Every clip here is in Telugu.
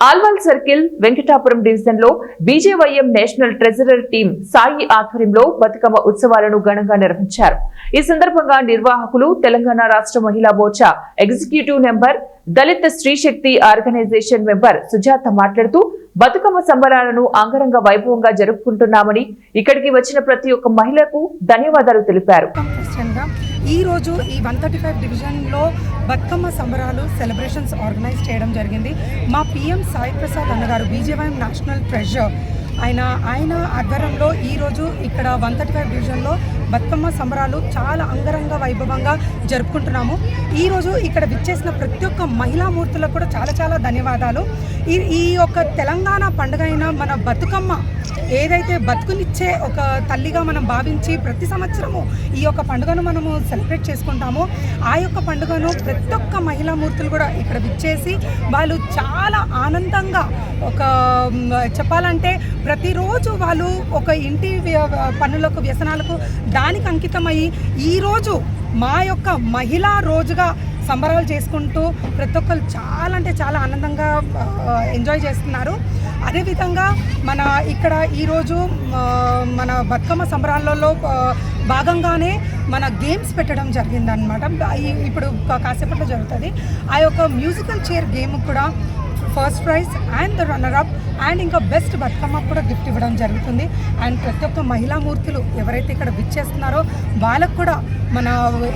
ఆల్వాల్ సర్కిల్ వెంకటాపురం డివిజన్ లో BJYM national treasurer team Sai ఆధ్వర్యంలో బతుకమ్మ ఉత్సవాలను ఘనంగా నిర్వహించారు. ఈ సందర్భంగా నిర్వాహకులు తెలంగాణ రాష్ట్ర మహిళా మోర్చా ఎగ్జిక్యూటివ్ నెంబర్ దళిత స్త్రీ శక్తి ఆర్గనైజేషన్ మెంబర్ సుజాత మాట్లాడుతూ బతుకమ్మ సంబరాలను అంగరంగ వైభవంగా జరుపుకుంటున్నామని, ఇక్కడికి వచ్చిన ప్రతి ఒక్క మహిళకు ధన్యవాదాలు తెలిపారు. ఈ రోజు ఈ 135 డివిజన్లో బతుకమ్మ సంబరాలు సెలబ్రేషన్స్ ఆర్గనైజ్ చేయడం జరిగింది. మా పిఎం సాయి ప్రసాద్ అన్నగారు బీజేవైఎం నేషనల్ ట్రెజర్ ఆయన ఆధ్వర్యంలో ఈరోజు ఇక్కడ 135 డివిజన్లో బతుకమ్మ సంబరాలు చాలా అంగరంగ వైభవంగా జరుపుకుంటున్నాము. ఈరోజు ఇక్కడ విచ్చేసిన ప్రతి ఒక్క మహిళామూర్తులకు కూడా చాలా చాలా ధన్యవాదాలు. ఈ యొక్క తెలంగాణ పండుగ అయిన మన బతుకమ్మ ఏదైతే బతుకునిచ్చే ఒక తల్లిగా మనం భావించి ప్రతి సంవత్సరము ఈ యొక్క పండుగను మనము సెలబ్రేట్ చేసుకుంటాము. ఆ యొక్క పండుగను ప్రతి ఒక్క మహిళామూర్తులు కూడా ఇక్కడ విచ్చేసి వాళ్ళు చాలా ఆనందంగా చెప్పాలంటే ప్రతిరోజు వాళ్ళు ఒక ఇంటి పనులకు వ్యసనాలకు దానికి అంకితమయ్యి ఈరోజు మా యొక్క మహిళా రోజుగా సంబరాలు చేసుకుంటూ ప్రతి ఒక్కరు చాలా అంటే చాలా ఆనందంగా ఎంజాయ్ చేస్తున్నారు. అదేవిధంగా మన ఇక్కడ ఈరోజు మన బతుకమ్మ సంబరాలలో భాగంగానే మన గేమ్స్ పెట్టడం జరిగిందనమాట. ఇప్పుడు కాసేపట్లో జరుగుతుంది. ఆ యొక్క మ్యూజికల్ చైర్ గేమ్ కూడా first prize and the runner up and ఇంకా బెస్ట్ బతుకమ్మ కూడా గిఫ్ట్ ఇవ్వడం జరుగుతుంది. అండ్ ప్రతి ఒక్క మహిళామూర్తులు ఎవరైతే ఇక్కడ విచ్చేస్తున్నారో వాళ్ళకు కూడా మన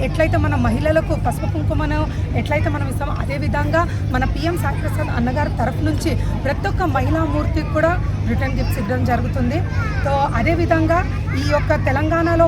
ఎట్లయితే మన మహిళలకు పసుపు కుంకుమను ఎట్లయితే మనం ఇస్తామో అదేవిధంగా మన పిఎం సాయి ప్రసాద్ అన్నగారి తరఫు నుంచి ప్రతి ఒక్క మహిళామూర్తికి కూడా రిటర్న్ గిఫ్ట్స్ ఇవ్వడం జరుగుతుంది. సో అదేవిధంగా ఈ యొక్క తెలంగాణలో